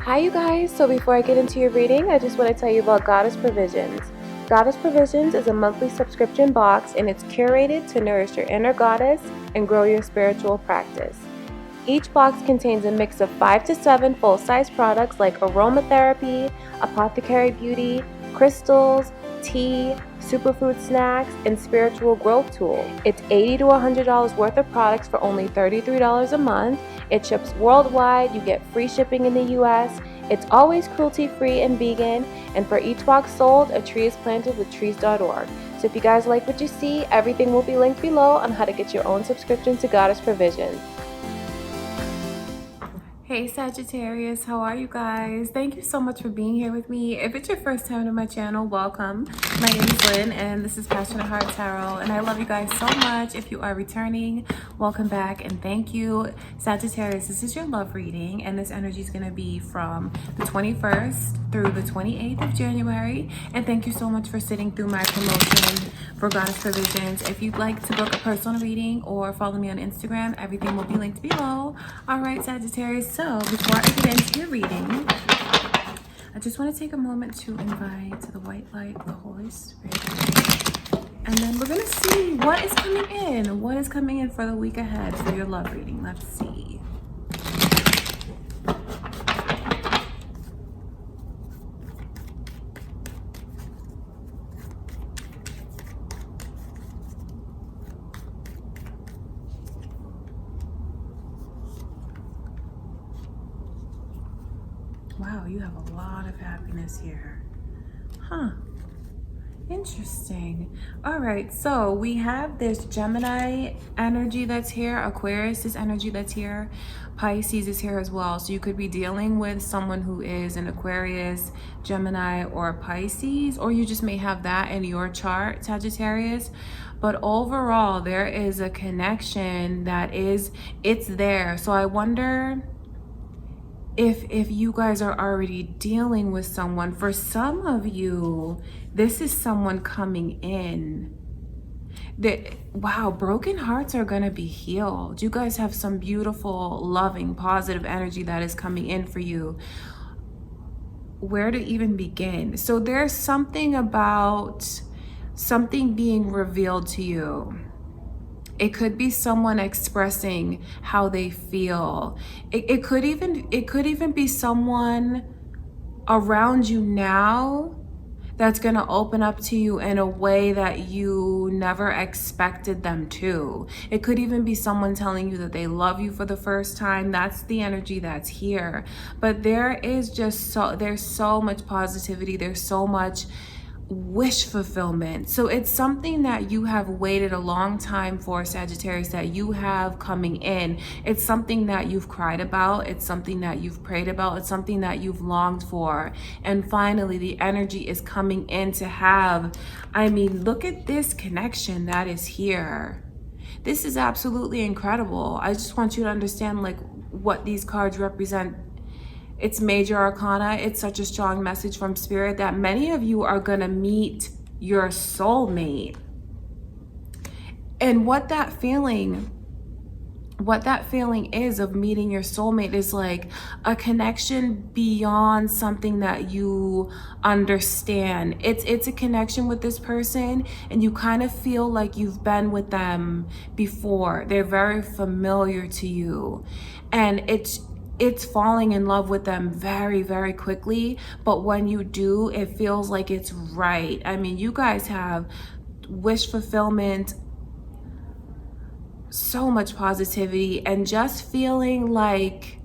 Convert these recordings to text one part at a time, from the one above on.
Hi you guys, so before I get into your reading, I just want to tell you about Goddess Provisions. Goddess Provisions is a monthly subscription box and it's curated to nourish your inner goddess and grow your spiritual practice. Each box contains a mix of 5 to 7 full-size products like aromatherapy, apothecary beauty, crystals, tea, superfood snacks, and spiritual growth tools. It's $80 to $100 worth of products for only $33 a month. It ships worldwide. You get free shipping in the US. It's always cruelty-free and vegan. And for each box sold, a tree is planted with trees.org. So if you guys like what you see, everything will be linked below on how to get your own subscription to Goddess Provisions. Hey Sagittarius, how are you guys? Thank you so much for being here with me. If it's your first time to my channel, welcome. My name is Lynn and this is Passionate Heart Tarot, and I love you guys so much. If you are returning, welcome back and thank you. Sagittarius, this is your love reading and this energy is going to be from the 21st through the 28th of January. And thank you so much for sitting through my promotion for Goddess Provisions. If you'd like to book a personal reading or follow me on Instagram, everything will be linked below. All right, Sagittarius. So before I get into your reading, I just want to take a moment to invite to the white light the Holy Spirit. And then we're going to see what is coming in. What is coming in for the week ahead for your love reading. Let's see. Wow, you have a lot of happiness here. Huh. Interesting. All right, so we have this Gemini energy that's here, Aquarius is energy that's here, Pisces is here as well. So you could be dealing with someone who is an Aquarius, Gemini, or Pisces, or you just may have that in your chart, Sagittarius. But overall, there is a connection it's there. So I wonder if you guys are already dealing with someone. For some of you, this is someone coming in that, wow, broken hearts are gonna be healed. You guys have some beautiful, loving, positive energy that is coming in for you. Where to even begin? So there's something about something being revealed to you. It could be someone expressing how they feel. It could even be someone around you now that's going to open up to you in a way that you never expected them to. It could even be someone telling you that they love you for the first time. That's the energy that's here. But there's so much positivity. There's so much wish fulfillment. So it's something that you have waited a long time for, Sagittarius, that you have coming in. It's something that you've cried about. It's something that you've prayed about. It's something that you've longed for. And finally, the energy is coming in to have, I mean, look at this connection that is here. This is absolutely incredible. I just want you to understand like what these cards represent. It's major arcana. It's such a strong message from spirit that many of you are going to meet your soulmate. And what that feeling is of meeting your soulmate is like a connection beyond something that you understand. It's a connection with this person and you kind of feel like you've been with them before. They're very familiar to you. And it's falling in love with them very, very quickly. But when you do, it feels like it's right. I mean, you guys have wish fulfillment, so much positivity, and just feeling like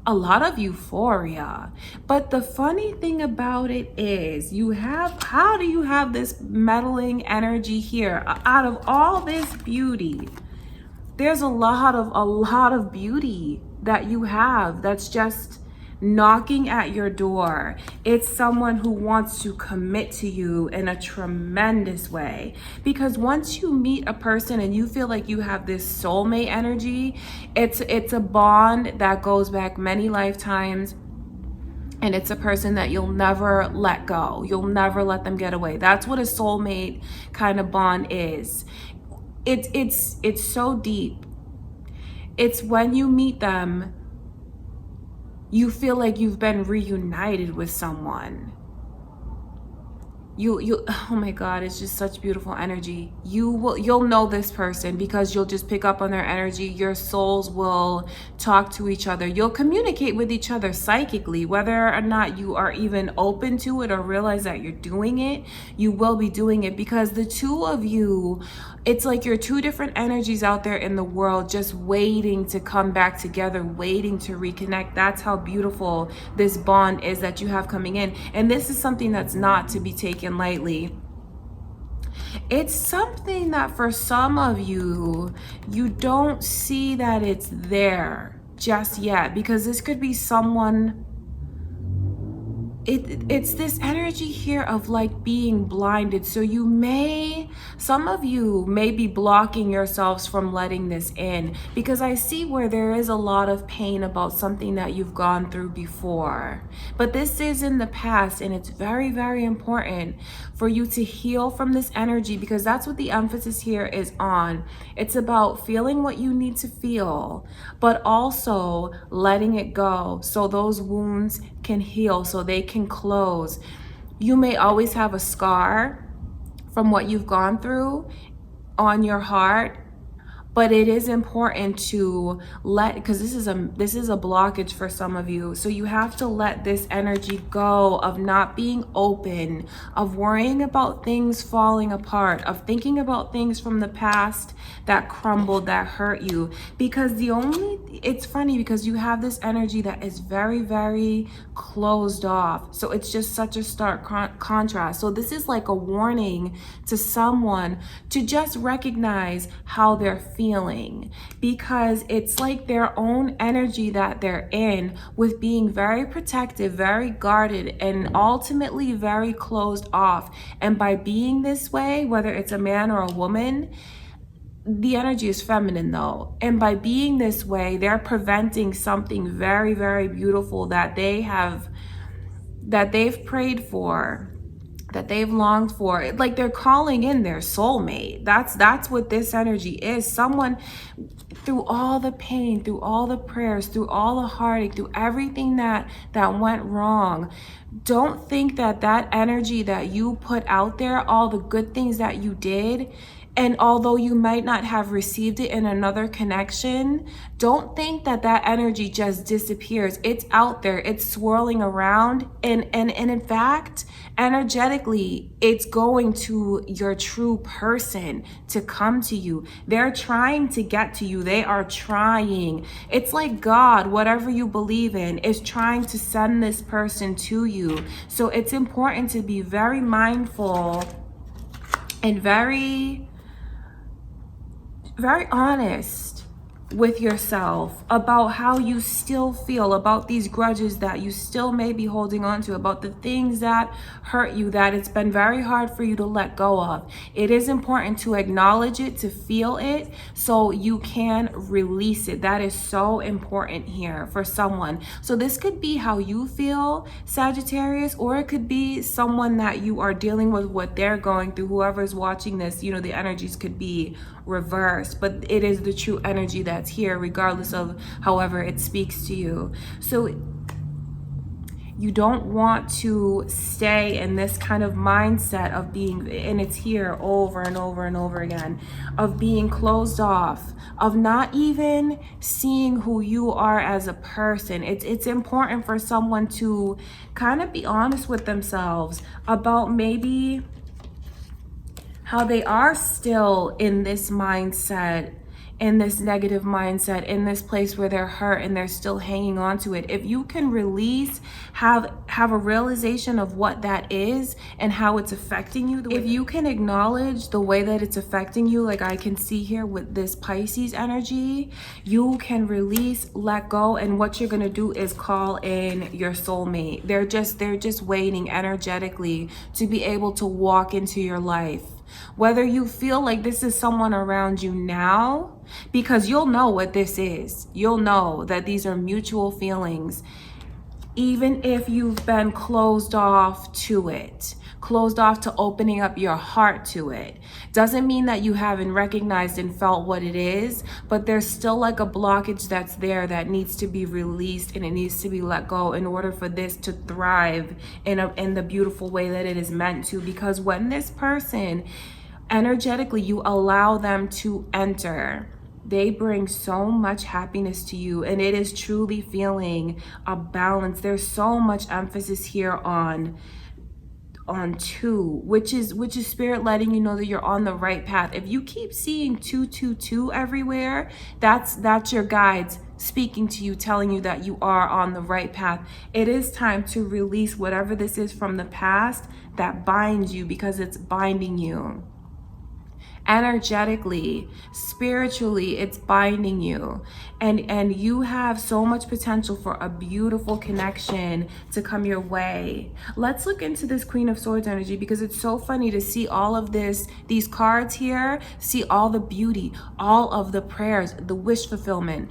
a lot of euphoria. But the funny thing about it is how do you have this meddling energy here? Out of all this beauty, there's a lot of beauty that you have that's just knocking at your door. It's someone who wants to commit to you in a tremendous way. Because once you meet a person and you feel like you have this soulmate energy, it's a bond that goes back many lifetimes. And it's a person that you'll never let go. You'll never let them get away. That's what a soulmate kind of bond is. It's so deep. It's when you meet them, you feel like you've been reunited with someone. Oh my God, it's just such beautiful energy. You'll know this person because you'll just pick up on their energy. Your souls will talk to each other. You'll communicate with each other psychically, whether or not you are even open to it or realize that you're doing it. You will be doing it because the two of you, it's like you're two different energies out there in the world just waiting to come back together, waiting to reconnect. That's how beautiful this bond is that you have coming in. And this is something that's not to be taken lightly. It's something that for some of you, you don't see that it's there just yet, because this could be someone. It's this energy here of like being blinded. So some of you may be blocking yourselves from letting this in, because I see where there is a lot of pain about something that you've gone through before. But this is in the past, and it's very, very important for you to heal from this energy, because that's what the emphasis here is on. It's about feeling what you need to feel, but also letting it go so those wounds can heal, so they can close. You may always have a scar from what you've gone through on your heart, but it is important to because this is a blockage for some of you. So you have to let this energy go of not being open, of worrying about things falling apart, of thinking about things from the past that crumbled, that hurt you. Because it's funny because you have this energy that is very, very closed off. So it's just such a stark contrast. So this is like a warning to someone to just recognize how they're feeling, because it's like their own energy that they're in, with being very protective, very guarded, and ultimately very closed off. And by being this way, whether it's a man or a woman, the energy is feminine though, and by being this way, they're preventing something very, very beautiful that they've prayed for, that they've longed for. Like they're calling in their soulmate. That's what this energy is. Someone, through all the pain, through all the prayers, through all the heartache, through everything that went wrong, don't think that energy that you put out there, all the good things that you did, and although you might not have received it in another connection, don't think that energy just disappears. It's out there, it's swirling around, and in fact, energetically, it's going to your true person to come to you. They're trying to get to you. They are trying. It's like God, whatever you believe in, is trying to send this person to you. So it's important to be very mindful and very honest with yourself about how you still feel about these grudges that you still may be holding on to, about the things that hurt you, that it's been very hard for you to let go of. It is important to acknowledge it, to feel it, so you can release it. That is so important here for someone. So this could be how you feel, Sagittarius, or it could be someone that you are dealing with what they're going through. Whoever's watching this, the energies could be reversed, but it is the true energy that's here, regardless of however it speaks to you. So you don't want to stay in this kind of mindset of being, and it's here over and over and over again, of being closed off, of not even seeing who you are as a person. It's important for someone to kind of be honest with themselves about maybe how they are still in this mindset, in this negative mindset, in this place where they're hurt and they're still hanging on to it. If you can release, have a realization of what that is and how it's affecting you, if you can acknowledge the way that it's affecting you, like I can see here with this Pisces energy, you can release, let go, and what you're gonna do is call in your soulmate. They're just waiting energetically to be able to walk into your life. Whether you feel like this is someone around you now, because you'll know what this is. You'll know that these are mutual feelings. Even if you've been closed off to it, closed off to opening up your heart to it. Doesn't mean that you haven't recognized and felt what it is, but there's still like a blockage that's there that needs to be released, and it needs to be let go in order for this to thrive in the beautiful way that it is meant to. Because when this person, energetically, you allow them to enter, they bring so much happiness to you, and it is truly feeling a balance. There's so much emphasis here on two, which is spirit letting you know that you're on the right path. If you keep seeing 222 everywhere, that's your guides speaking to you, telling you that you are on the right path. It is time to release whatever this is from the past that binds you, because it's binding you. Energetically, spiritually, it's binding you, and you have so much potential for a beautiful connection to come your way. Let's look into this Queen of Swords energy, because it's so funny to see all of these cards here, see all the beauty, all of the prayers, the wish fulfillment,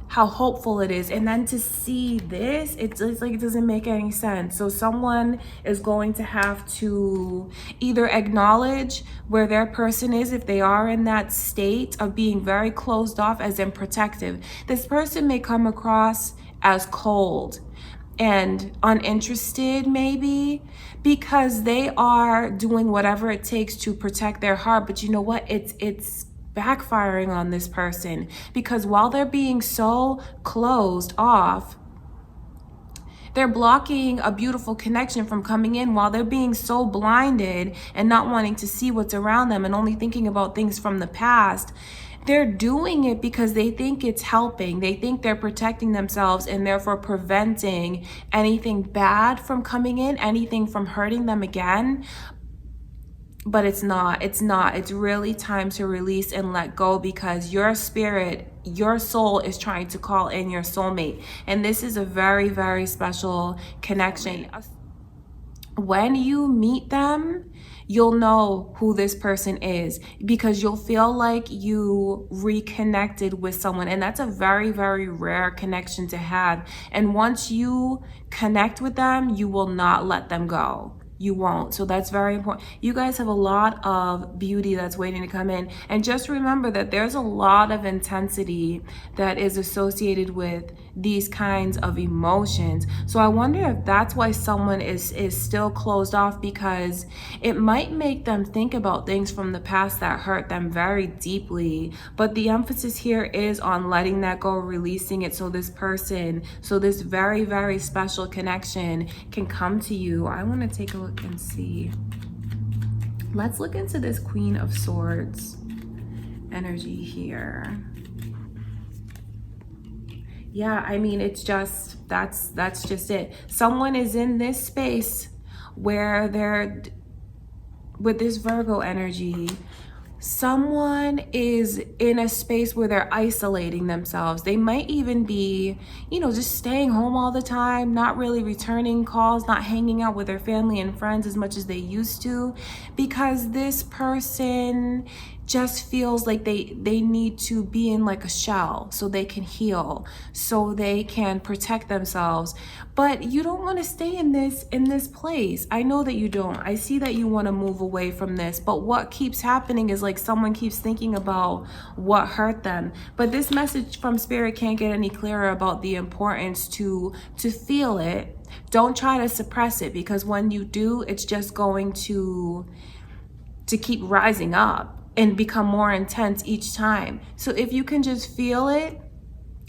how hopeful it is, and then to see this, it's like it doesn't make any sense. So someone is going to have to either acknowledge where their person is, if they are in that state of being very closed off, as in protective. This person may come across as cold and uninterested, maybe, because they are doing whatever it takes to protect their heart. But you know what? It's backfiring on this person, because while they're being so closed off, they're blocking a beautiful connection from coming in. While they're being so blinded and not wanting to see what's around them and only thinking about things from the past, they're doing it because they think it's helping. They think they're protecting themselves and therefore preventing anything bad from coming in, anything from hurting them again. But it's not. It's really time to release and let go, because your spirit, your soul is trying to call in your soulmate. And this is a very, very special connection. When you meet them, you'll know who this person is, because you'll feel like you reconnected with someone. And that's a very, very rare connection to have. And once you connect with them, you will not let them go. You won't. So that's very important. You guys have a lot of beauty that's waiting to come in. And just remember that there's a lot of intensity that is associated with these kinds of emotions. So I wonder if that's why someone is still closed off, because it might make them think about things from the past that hurt them very deeply. But the emphasis here is on letting that go, releasing it, so this person, so this very, very special connection can come to you. I want to take a look and see. Let's look into this Queen of Swords energy here. Yeah, I mean, it's just, that's just it. Someone is in this space where they're, with this Virgo energy, someone is in a space where they're isolating themselves. They might even be, just staying home all the time, not really returning calls, not hanging out with their family and friends as much as they used to, because this person just feels like they need to be in like a shell so they can heal, so they can protect themselves. But you don't want to stay in this place. I know that you don't. I see that you want to move away from this, but what keeps happening is like someone keeps thinking about what hurt them. But this message from Spirit can't get any clearer about the importance to feel it. Don't try to suppress it, because when you do, it's just going to keep rising up and become more intense each time. So if you can just feel it,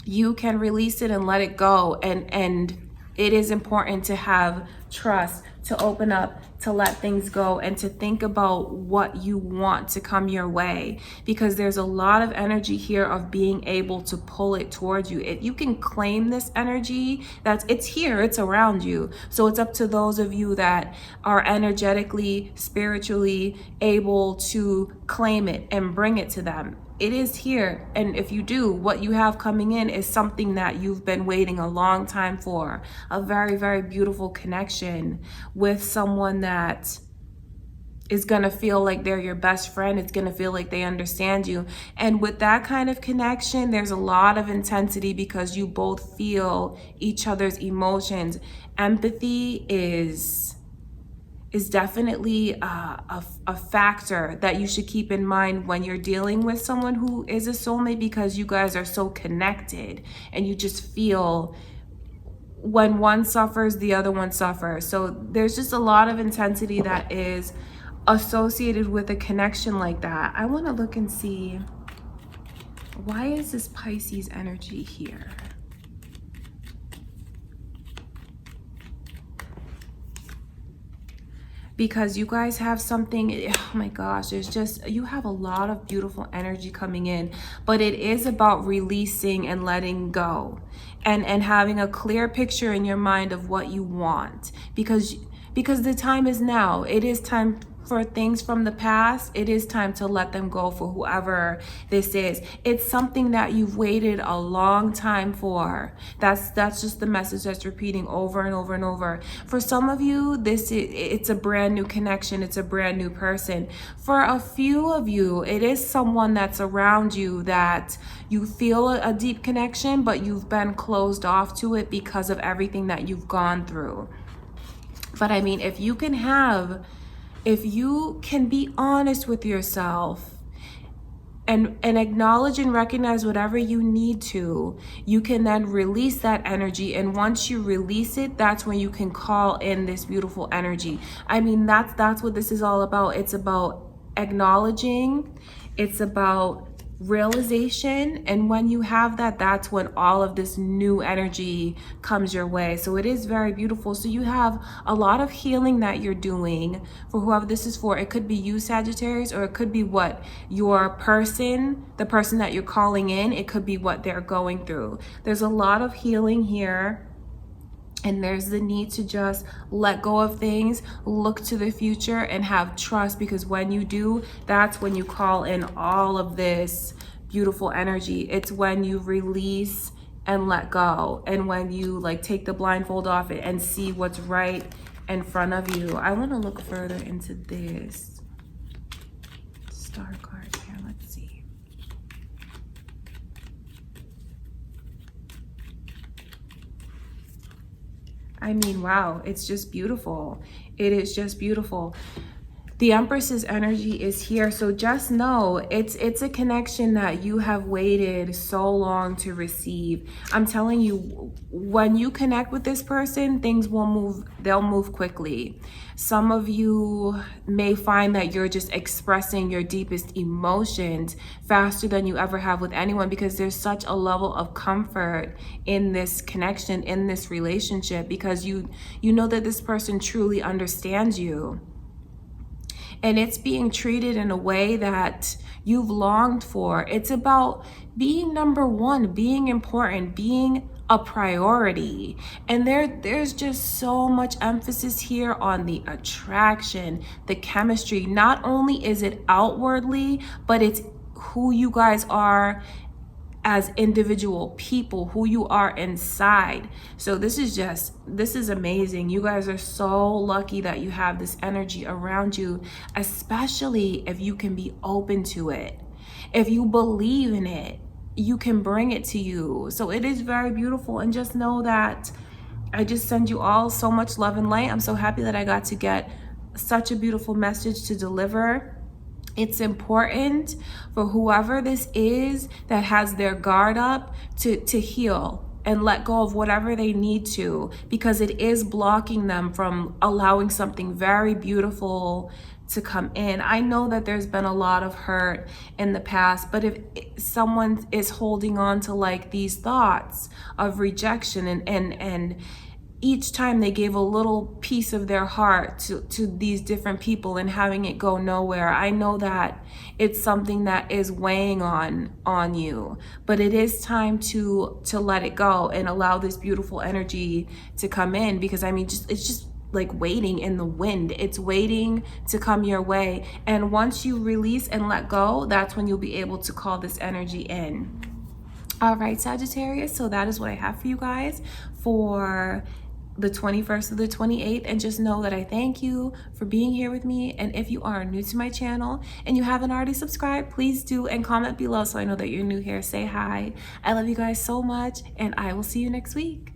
you can release it and let it go. And it is important to have trust, to open up, to let things go, and to think about what you want to come your way, because there's a lot of energy here of being able to pull it towards you. If you can claim this energy, it's here, it's around you. So it's up to those of you that are energetically, spiritually able to claim it and bring it to them. It is here. And if you do, what you have coming in is something that you've been waiting a long time for. A very, very beautiful connection with someone that is going to feel like they're your best friend. It's going to feel like they understand you. And with that kind of connection, there's a lot of intensity because you both feel each other's emotions. Empathy is is definitely a factor that you should keep in mind when you're dealing with someone who is a soulmate, because you guys are so connected and you just feel when one suffers, the other one suffers. So there's just a lot of intensity that is associated with a connection like that. I want to look and see, why is this Pisces energy here? Because you guys have something, oh my gosh, there's just, you have a lot of beautiful energy coming in, but it is about releasing and letting go and having a clear picture in your mind of what you want, because the time is now. It is time for things from the past. It is time to let them go for whoever this is. It's something that you've waited a long time for. That's just the message that's repeating over and over and over. For some of you, it's a brand new connection. It's a brand new person. For a few of you, it is someone that's around you that you feel a deep connection, but you've been closed off to it because of everything that you've gone through. But I mean, if you can be honest with yourself and acknowledge and recognize whatever you need to, you can then release that energy. And once you release it, that's when you can call in this beautiful energy. I mean, that's what this is all about. It's about acknowledging, it's about realization, and when you have that, that's when all of this new energy comes your way. So it is very beautiful. So you have a lot of healing that you're doing for whoever this is for. It could be you, Sagittarius, or it could be what your person, the person that you're calling in, it could be what they're going through. There's a lot of healing here. And there's the need to just let go of things, look to the future, and have trust, because when you do, that's when you call in all of this beautiful energy. It's when you release and let go, and when you like take the blindfold off it and see what's right in front of you. I want to look further into this star card here. Let's see. I mean, wow, it's just beautiful. It is just beautiful. The Empress's energy is here. So just know it's a connection that you have waited so long to receive. I'm telling you, when you connect with this person, things will move, they'll move quickly. Some of you may find that you're just expressing your deepest emotions faster than you ever have with anyone, because there's such a level of comfort in this connection, in this relationship, because you know that this person truly understands you. And it's being treated in a way that you've longed for. It's about being number one, being important, being a priority. And there's just so much emphasis here on the attraction, the chemistry. Not only is it outwardly, but it's who you guys are as individual people, who you are inside. So this is amazing. You guys are so lucky that you have this energy around you, especially if you can be open to it. If you believe in it, you can bring it to you. So it is very beautiful. And just know that I just send you all so much love and light. I'm so happy that I got to get such a beautiful message to deliver. It's important for whoever this is that has their guard up to heal and let go of whatever they need to, because it is blocking them from allowing something very beautiful to come in. I know that there's been a lot of hurt in the past, but if someone is holding on to like these thoughts of rejection and each time they gave a little piece of their heart to these different people and having it go nowhere, I know that it's something that is weighing on you. But it is time to let it go and allow this beautiful energy to come in, because I mean, it's just like waiting in the wind. It's waiting to come your way. And once you release and let go, that's when you'll be able to call this energy in. All right, Sagittarius, so that is what I have for you guys for the 21st to the 28th. And just know that I thank you for being here with me. And if you are new to my channel and you haven't already subscribed, please do, and comment below so I know that you're new here. Say hi. I love you guys so much, and I will see you next week.